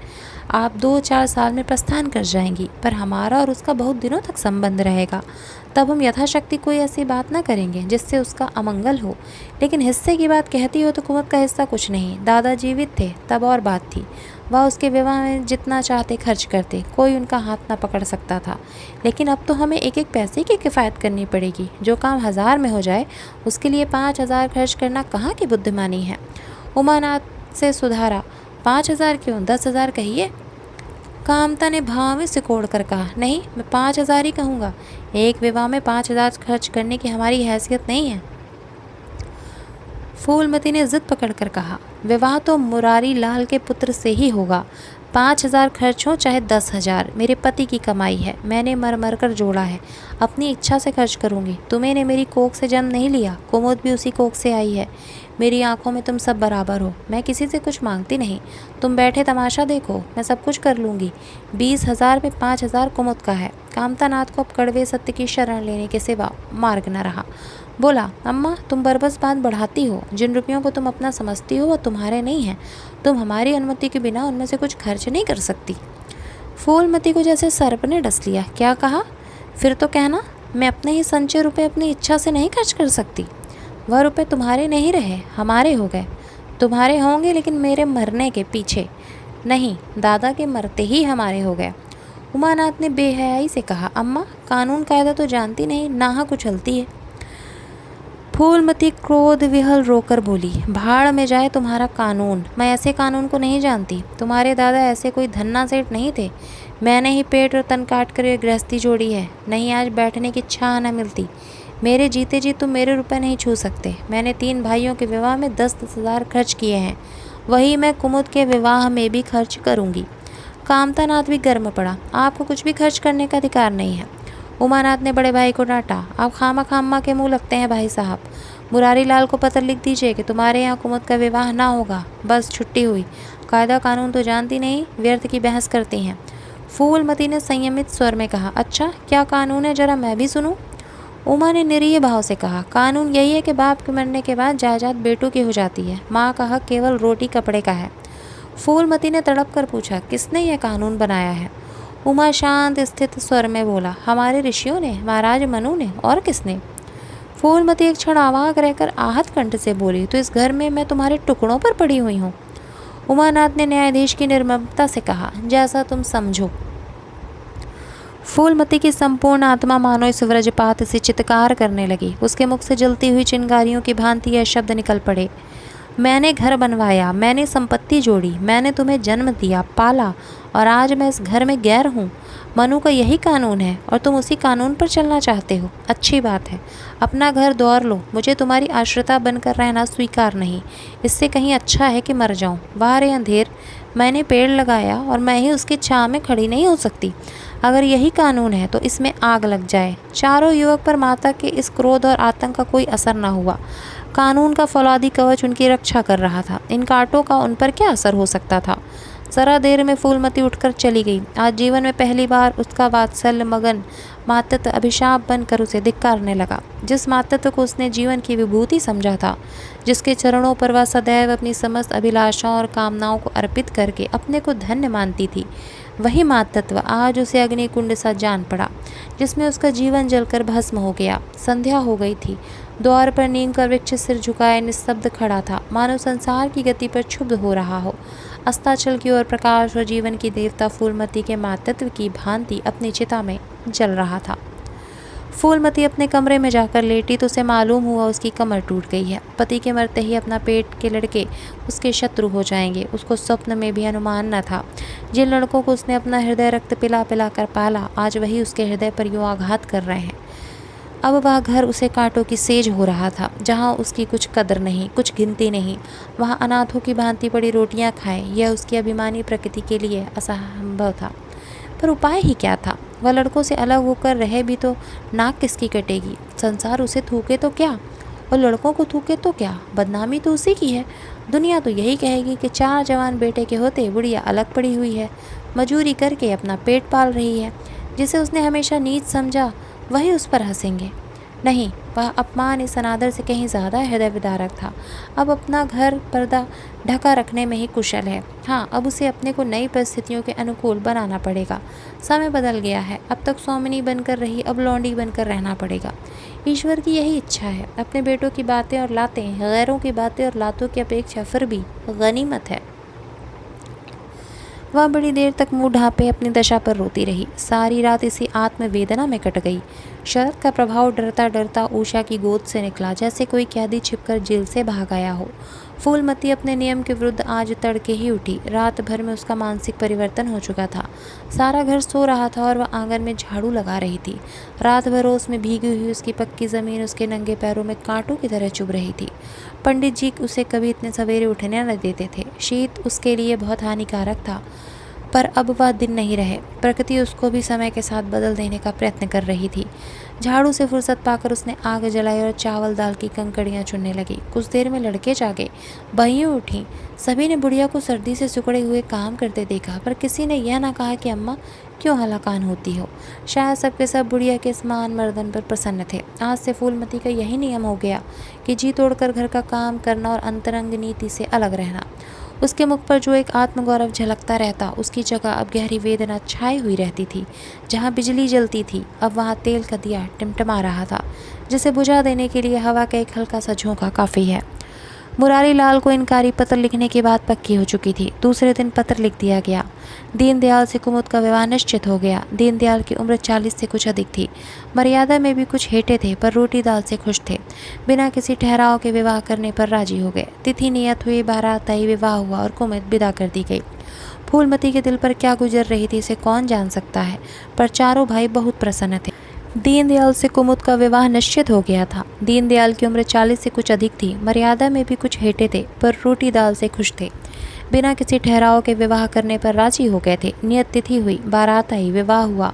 आप 2-4 साल में प्रस्थान कर जाएंगी, पर हमारा और उसका बहुत दिनों तक संबंध रहेगा। तब हम यथाशक्ति कोई ऐसी बात न करेंगे जिससे उसका अमंगल हो। लेकिन हिस्से की बात कहती हो तो कुमुद का हिस्सा कुछ नहीं। दादा जीवित थे तब और बात थी, वह उसके विवाह में जितना चाहते खर्च करते, कोई उनका हाथ ना पकड़ सकता था। लेकिन अब तो हमें एक एक पैसे की किफ़ायत करनी पड़ेगी। जो काम 1000 में हो जाए उसके लिए 5,000 खर्च करना कहाँ की बुद्धिमानी है। उमानाथ से सुधारा, 5,000 क्यों, 10,000 कहिए। कामता ने भाव में सिकोड़ कर कहा, नहीं, मैं 5,000 ही कहूँगा। एक विवाह में 5,000 खर्च करने की हमारी हैसियत नहीं है। फूलमती ने जिद पकड़कर कहा, विवाह तो मुरारी लाल के पुत्र से ही होगा। 5,000 खर्च हो चाहे 10,000, मेरे पति की कमाई है, मैंने मर मर कर जोड़ा है, अपनी इच्छा से खर्च करूँगी। तुम्हें ने मेरी कोख से जन्म नहीं लिया, कुमुद भी उसी कोख से आई है। मेरी आंखों में तुम सब बराबर हो, मैं किसी से कुछ मांगती नहीं। तुम बैठे तमाशा देखो, मैं सब कुछ कर लूँगी। 20,000 में 5,000 कुमुद का है। कामतानाथ को अब कड़वे सत्य की शरण लेने के सिवा मार्ग न रहा। बोला, अम्मा तुम बरबस बात बढ़ाती हो। जिन रुपयों को तुम अपना समझती हो वो तुम्हारे नहीं हैं। तुम हमारी अनुमति के बिना उनमें से कुछ खर्च नहीं कर सकती। फूलमती को जैसे सर्प ने डस लिया। क्या कहा? फिर तो कहना, मैं अपने ही संचय रुपये अपनी इच्छा से नहीं खर्च कर सकती। वह रुपये तुम्हारे नहीं रहे, हमारे हो गए। तुम्हारे होंगे लेकिन मेरे मरने के पीछे नहीं, दादा के मरते ही हमारे हो गए। उमानाथ ने बेहयाई से कहा, अम्मा कानून कायदा तो जानती नहीं, नाहक उछलती है। फूलमती क्रोध विहल रोकर बोली, भाड़ में जाए तुम्हारा कानून, मैं ऐसे कानून को नहीं जानती। तुम्हारे दादा ऐसे कोई धन्ना सेठ नहीं थे। मैंने ही पेट और तन काट कर गृहस्थी जोड़ी है, नहीं आज बैठने की छाह न मिलती। मेरे जीते जी तुम मेरे रुपए नहीं छू सकते। मैंने 3 भाइयों के विवाह में 10,000 खर्च किए हैं, वही मैं कुमुद के विवाह में भी खर्च करूँगी। कामतानाथ भी गर्म पड़ा, आपको कुछ भी खर्च करने का अधिकार नहीं है। उमानाथ ने बड़े भाई को डांटा, आप खामा खामा के मुंह लगते हैं भाई साहब। मुरारी लाल को पत्र लिख दीजिए कि तुम्हारे यहाँ कुमुद का विवाह ना होगा, बस छुट्टी हुई। कायदा कानून तो जानती नहीं, व्यर्थ की बहस करती हैं। फूलमती ने संयमित स्वर में कहा, अच्छा क्या कानून है, जरा मैं भी सुनूं। उमा ने निरीह भाव से कहा, कानून यही है कि बाप के मरने के बाद जायदाद बेटों की हो जाती है, माँ का हक केवल रोटी कपड़े का है। फूलमती ने तड़प कर पूछा, किसने यह कानून बनाया है? उमा शांत स्थित स्वर में बोला, हमारे ऋषियों ने, महाराज मनु ने, और किसने? फूलमती एक क्षण अवाक रहकर आहत कंठ से बोली, तो इस घर में मैं तुम्हारे टुकड़ों पर पड़ी हुई हूँ। उमानाथ ने न्यायाधीश की निर्ममता से कहा, जैसा तुम समझो। फूलमती की संपूर्ण आत्मा मानो इस व्रजपात से चित्कार करने लगी। उसके मुख से जलती हुई चिंगारियों की भांति यह शब्द निकल पड़े, मैंने घर बनवाया, मैंने संपत्ति जोड़ी, मैंने तुम्हें जन्म दिया, पाला, और आज मैं इस घर में गैर हूँ। मनु का यही कानून है और तुम उसी कानून पर चलना चाहते हो। अच्छी बात है, अपना घर द्वार लो, मुझे तुम्हारी आश्रिता बनकर रहना स्वीकार नहीं। इससे कहीं अच्छा है कि मर जाऊँ। बाहर है अंधेर, मैंने पेड़ लगाया और मैं ही उसकी छाँव में खड़ी नहीं हो सकती। अगर यही कानून है तो इसमें आग लग जाए। चारों युवक पर माता के इस क्रोध और आतंक का कोई असर न हुआ। कानून का फौलादी कवच उनकी रक्षा कर रहा था, इन कांटों का उन पर क्या असर हो सकता था। जरा देर में फूलमती उठकर चली गई। आज जीवन में पहली बार उसका वात्सल्य मगन मातृत्व अभिशाप बनकर उसे धिक्कारने लगा। जिस मातृत्व को उसने जीवन की विभूति समझा था, जिसके चरणों पर वह सदैव अपनी समस्त अभिलाषाओं और कामनाओं को अर्पित करके अपने को धन्य मानती थी, वही मातृत्व आज उसे अग्निकुंड सा जान पड़ा, जिसमें उसका जीवन जलकर भस्म हो गया। संध्या हो गई थी। द्वार पर नीम का वृक्ष सिर झुकाए निस्तब्ध खड़ा था, मानो संसार की गति पर क्षुब्ध हो रहा हो। अस्ताचल की ओर प्रकाश और जीवन की देवता फूलमती के मातृत्व की भांति अपनी चिता में जल रहा था। फूलमती अपने कमरे में जाकर लेटी तो उसे मालूम हुआ उसकी कमर टूट गई है। पति के मरते ही अपना पेट के लड़के उसके शत्रु हो जाएंगे, उसको स्वप्न में भी अनुमान न था। जिन लड़कों को उसने अपना हृदय रक्त पिला पिला कर पाला, आज वही उसके हृदय पर यूँ आघात कर रहे हैं। अब वह घर उसे कांटों की सेज हो रहा था, जहाँ उसकी कुछ कदर नहीं, कुछ गिनती नहीं। वहाँ अनाथों की भांति पड़ी रोटियाँ खाए, यह उसकी अभिमानी प्रकृति के लिए असंभव था। पर उपाय ही क्या था? वह लड़कों से अलग होकर रहे भी तो नाक किसकी कटेगी? संसार उसे थूके तो क्या और लड़कों को थूके तो क्या? बदनामी तो उसी की है। दुनिया तो यही कहेगी कि 4 जवान बेटे के होते बुढ़िया अलग पड़ी हुई है। मजूरी करके अपना पेट पाल रही है। जिसे उसने हमेशा नीच समझा वही उस पर हंसेंगे। नहीं, वह अपमान इस अनादर से कहीं ज़्यादा हृदय विदारक था। अब अपना घर पर्दा ढका रखने में ही कुशल है। हाँ, अब उसे अपने को नई परिस्थितियों के अनुकूल बनाना पड़ेगा। समय बदल गया है। अब तक स्वामिनी बनकर रही, अब लौंडी बनकर रहना पड़ेगा। ईश्वर की यही इच्छा है। अपने बेटों की बातें और लातें, गैरों की बातें और लातों की अपेक्षा फिर भी गनीमत है। वह बड़ी देर तक मुंह ढांपे अपनी दशा पर रोती रही। सारी रात इसी आत्मवेदना में कट गई। शरद का प्रभाव डरता डरता उषा की गोद से निकला, जैसे कोई कैदी छिपकर जेल से भाग आया हो। फूलमती अपने नियम के विरुद्ध आज तड़के ही उठी। रात भर में उसका मानसिक परिवर्तन हो चुका था। सारा घर सो रहा था और वह आंगन में झाड़ू लगा रही थी। रात भर ओस में भीगी हुई उसकी पक्की ज़मीन उसके नंगे पैरों में कांटों की तरह चुभ रही थी। पंडित जी उसे कभी इतने सवेरे उठने न देते थे। शीत उसके लिए बहुत हानिकारक था। पर अब वह दिन नहीं रहे। प्रकृति उसको भी समय के साथ बदल देने का प्रयत्न कर रही थी। झाड़ू से फुर्सत पाकर उसने आग जलाई और चावल दाल की कंकड़ियाँ चुनने लगी। कुछ देर में लड़के जागे, बहियाँ उठीं। सभी ने बुढ़िया को सर्दी से सिकुड़े हुए काम करते देखा, पर किसी ने यह ना कहा कि अम्मा क्यों हलाकान होती हो। शायद सबके सब बुढ़िया के स्मान मर्दन पर प्रसन्न थे। आज से फूलमती का यही नियम हो गया कि जी तोड़कर घर का काम करना और अंतरंग नीति से अलग रहना। उसके मुख पर जो एक आत्मगौरव झलकता रहता, उसकी जगह अब गहरी वेदना छाई हुई रहती थी। जहाँ बिजली जलती थी, अब वहाँ तेल का दिया टिमटिमा रहा था, जिसे बुझा देने के लिए हवा का एक हल्का सा झोंका काफ़ी है। मुरारी लाल को इनकारी पत्र लिखने की बात पक्की हो चुकी थी। दूसरे दिन पत्र लिख दिया गया। दीनदयाल से कुमुद का विवाह निश्चित हो गया। दीनदयाल की उम्र 40 से कुछ अधिक थी। मर्यादा में भी कुछ हेटे थे, पर रोटी दाल से खुश थे। बिना किसी ठहराव के विवाह करने पर राजी हो गए। तिथि नियत हुई, बारात आई, विवाह हुआ और कुमुद विदा कर दी गई। फूलमती के दिल पर क्या गुजर रही थी इसे कौन जान सकता है, पर चारों भाई बहुत प्रसन्न थे। दीनदयाल से कुमुद का विवाह निश्चित हो गया था। दीनदयाल की उम्र 40 से कुछ अधिक थी। मर्यादा में भी कुछ हेटे थे, पर रोटी दाल से खुश थे। बिना किसी ठहराव के विवाह करने पर राजी हो गए थे। नियत तिथि हुई, बारात आई, विवाह हुआ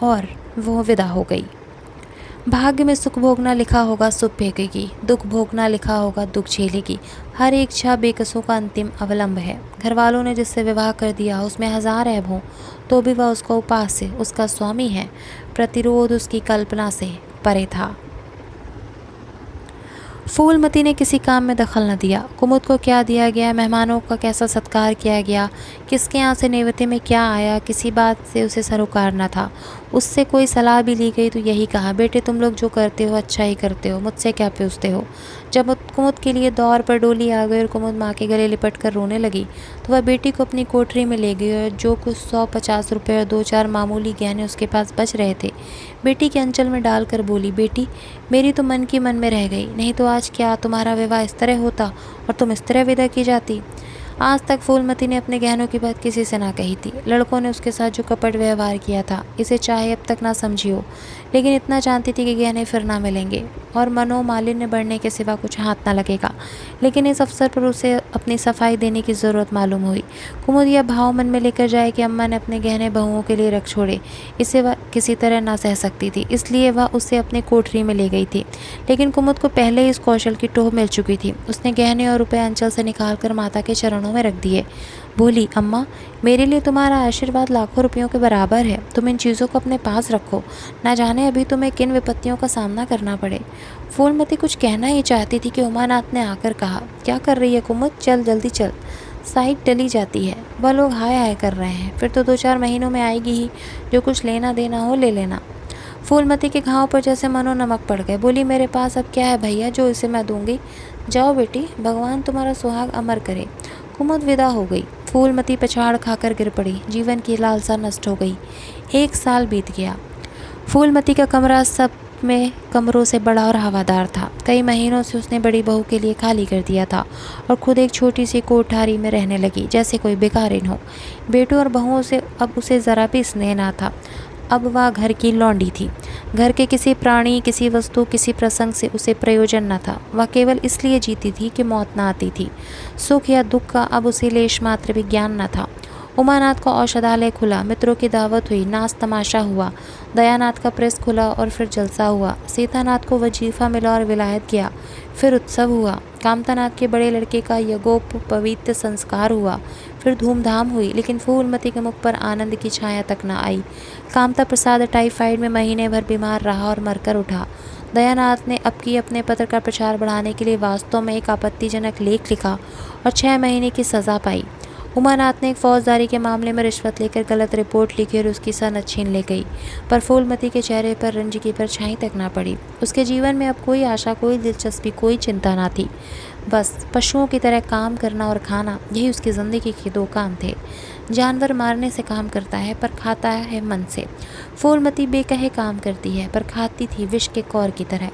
और वो विदा हो गई। भाग्य में सुख भोगना लिखा होगा सुख भोगेगी, दुख भोगना लिखा होगा दुख झेलेगी। हर एक इच्छा बेकसों का अंतिम अवलंब है। घर वालों ने जिससे विवाह कर दिया, उसमें हजार ऐब हों तो भी वह उसका उपास्य, उसका स्वामी है। प्रतिरोध उसकी कल्पना से परे था। फूलमती ने किसी काम में दखल न दिया। कुमुद को क्या दिया गया, मेहमानों का कैसा सत्कार किया गया, किसके यहाँ से नेवते में क्या आया, किसी बात से उसे सरोकार न था। उससे कोई सलाह भी ली गई तो यही कहा, बेटे तुम लोग जो करते हो अच्छा ही करते हो, मुझसे क्या पूछते हो। जब कुमुद के लिए दौर पर डोली आ गई और कुमुद माँ के गले लिपट कर रोने लगी, तो वह बेटी को अपनी कोठरी में ले गई और जो कुछ 150 रुपये और 2-4 मामूली गहने उसके पास बच रहे थे, बेटी के अंचल में डालकर बोली, बेटी मेरी तो मन की मन में रह गई, नहीं तो आज क्या तुम्हारा विवाह इस तरह होता और तुम इस तरह विदा की जाती। आज तक फूलमती ने अपने गहनों की बात किसी से ना कही थी। लड़कों ने उसके साथ जो कपट व्यवहार किया था, इसे चाहे अब तक ना समझी हो, लेकिन इतना जानती थी कि गहने फिर ना मिलेंगे और मनोमालिन्य बढ़ने के सिवा कुछ हाथ ना लगेगा। लेकिन इस अवसर पर उसे अपनी सफाई देने की ज़रूरत मालूम हुई। कुमुद यह भाव मन में लेकर जाए कि अम्मा ने अपने गहने बहुओं के लिए रख छोड़े, इसे वह किसी तरह ना सह सकती थी, इसलिए वह उसे अपने कोठरी में ले गई थी। लेकिन कुमुद को पहले ही इस कौशल की टोह मिल चुकी थी। उसने गहने और रुपये अंचल से निकाल कर माता के चरणों में रख दिए। बोली, अम्मा मेरे लिए तुम्हारा आशीर्वाद लाखों रुपयों के बराबर है, तुम इन चीज़ों को अपने पास रखो, ना जाने अभी तुम्हें किन विपत्तियों का सामना करना पड़े। फूलमती कुछ कहना ही चाहती थी कि उमानाथ ने आकर कहा, क्या कर रही है कुमुद, चल जल्दी चल, साइड डली जाती है। वह लोग हाय हाय कर रहे हैं, फिर तो 2-4 महीनों में आएगी ही, जो कुछ लेना देना हो ले लेना। फूलमती के घाव पर जैसे मनो नमक पड़ गए। बोली, मेरे पास अब क्या है भैया जो इसे मैं दूंगी, जाओ बेटी, भगवान तुम्हारा सुहाग अमर करे। कुमुद विदा हो गई। फूलमती पछाड़ खाकर गिर पड़ी। जीवन की लालसा नष्ट हो गई। 1 साल बीत गया। फूलमती का कमरा सब में कमरों से बड़ा और हवादार था। कई महीनों से उसने बड़ी बहू के लिए खाली कर दिया था और खुद एक छोटी सी कोठारी में रहने लगी, जैसे कोई भिखारिन हो। बेटों और बहुओं से अब उसे ज़रा भी स्नेह ना था। अब वह घर की लौंडी थी। घर के किसी प्राणी, किसी वस्तु, किसी प्रसंग से उसे प्रयोजन न था। वह केवल इसलिए जीती थी कि मौत न आती थी। सुख या दुख का अब उसे लेश मात्र भी ज्ञान न था। उमानाथ का औषधालय खुला, मित्रों की दावत हुई, नाच तमाशा हुआ। दयानाथ का प्रेस खुला और फिर जलसा हुआ। सीतानाथ को वजीफा मिला और विलायत किया, फिर उत्सव हुआ। कामतानाथ के बड़े लड़के का यज्ञोपवीत संस्कार हुआ, फिर धूमधाम हुई, लेकिन फूलमती के मुख पर आनंद की छाया तक न आई। कामता प्रसाद टाइफाइड में महीने भर बीमार रहा और मरकर उठा। दयानाथ ने अब की अपने पत्र का प्रचार बढ़ाने के लिए वास्तव में एक आपत्तिजनक लेख लिखा और 6 महीने की सज़ा पाई। उमानाथ ने एक फौजदारी के मामले में रिश्वत लेकर गलत रिपोर्ट लिखी और उसकी सनद छीन ले गई, पर फूलमती के चेहरे पर रंज की परछाई तक ना पड़ी। उसके जीवन में अब कोई आशा, कोई दिलचस्पी, कोई चिंता ना थी। बस पशुओं की तरह काम करना और खाना, यही उसकी ज़िंदगी के 2 काम थे। जानवर मारने से काम करता है पर खाता है मन से। फूलमती बेकहे काम करती है पर खाती थी विष के कौर की तरह।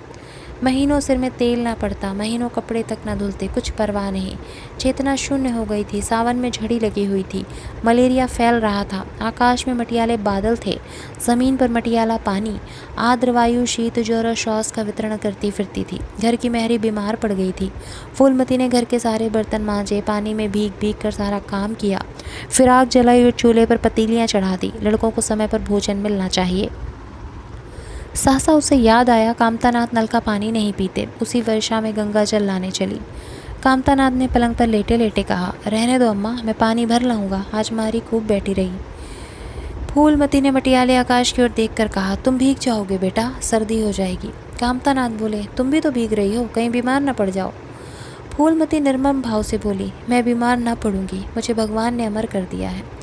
महीनों सिर में तेल ना पड़ता, महीनों कपड़े तक ना धुलते, कुछ परवाह नहीं। चेतना शून्य हो गई थी। सावन में झड़ी लगी हुई थी, मलेरिया फैल रहा था। आकाश में मटियाले बादल थे, ज़मीन पर मटियाला पानी। आर्द्र वायु शीत ज्वर और श्वास का वितरण करती फिरती थी। घर की मेहरी बीमार पड़ गई थी। फूलमती ने घर के सारे बर्तन मांजे, पानी में भीग भीग कर सारा काम किया, फिर आग जलाई और चूल्हे पर पतीलियाँ चढ़ा दी। लड़कों को समय पर भोजन मिलना चाहिए। सहसा उसे याद आया, कामतानाथ नल का पानी नहीं पीते। उसी वर्षा में गंगा जल लाने चली। कामतानाथ ने पलंग पर लेटे लेटे कहा, रहने दो अम्मा, मैं पानी भर लाऊंगा, आज मारी खूब बैठी रही। फूलमती ने मटियाले आकाश की ओर देखकर कहा, तुम भीग जाओगे बेटा, सर्दी हो जाएगी। कामतानाथ बोले, तुम भी तो भीग रही हो, कहीं बीमार न पड़ जाओ। फूलमती निर्मम भाव से बोली, मैं बीमार न पड़ूंगी, मुझे भगवान ने अमर कर दिया है।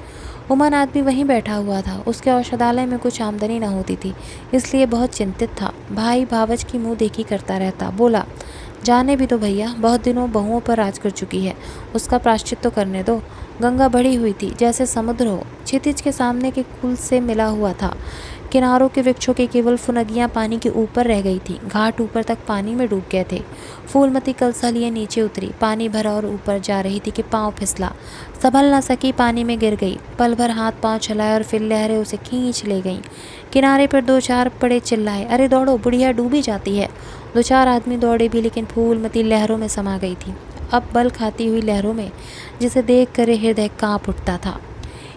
उमानाथ भी वहीं बैठा हुआ था। उसके औषधालय में कुछ आमदनी न होती थी, इसलिए बहुत चिंतित था। भाई भावच की मुंह देखी करता रहता। बोला, जाने भी तो भैया, बहुत दिनों बहुओं पर राज कर चुकी है, उसका प्रायश्चित तो करने दो। गंगा बढ़ी हुई थी, जैसे समुद्र हो। क्षितिज के सामने के कुल से मिला हुआ था। किनारों के वृक्षों की केवल फुनगियाँ पानी के ऊपर रह गई थी। घाट ऊपर तक पानी में डूब गए थे। फूलमती कलसा लिए नीचे उतरी। पानी भरा और ऊपर जा रही थी कि पाँव फिसला। संभल न सकी, पानी में गिर गई। पल भर हाथ पांव चलाए और फिर लहरें उसे खींच ले गईं। किनारे पर 2-4 पड़े चिल्लाए, अरे दौड़ो, बुढ़िया डूबी जाती है। 2-4 आदमी दौड़े भी, लेकिन फूलमती लहरों में समा गई थी, अब बल खाती हुई लहरों में, जिसे देख कर हृदय काँप उठता था।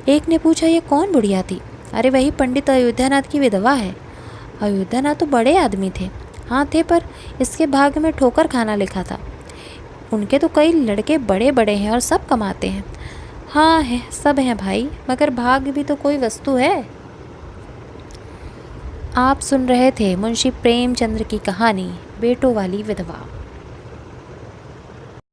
एक ने पूछा, ये कौन बुढ़िया थी? अरे वही पंडित अयोध्यानाथ की विधवा है। अयोध्यानाथ तो बड़े आदमी थे। हाँ थे, पर इसके भाग्य में ठोकर खाना लिखा था। उनके तो कई लड़के बड़े बड़े हैं और सब कमाते हैं। हाँ है, सब हैं भाई, मगर भाग्य भी तो कोई वस्तु है। आप सुन रहे थे मुंशी प्रेमचंद्र की कहानी बेटों वाली विधवा।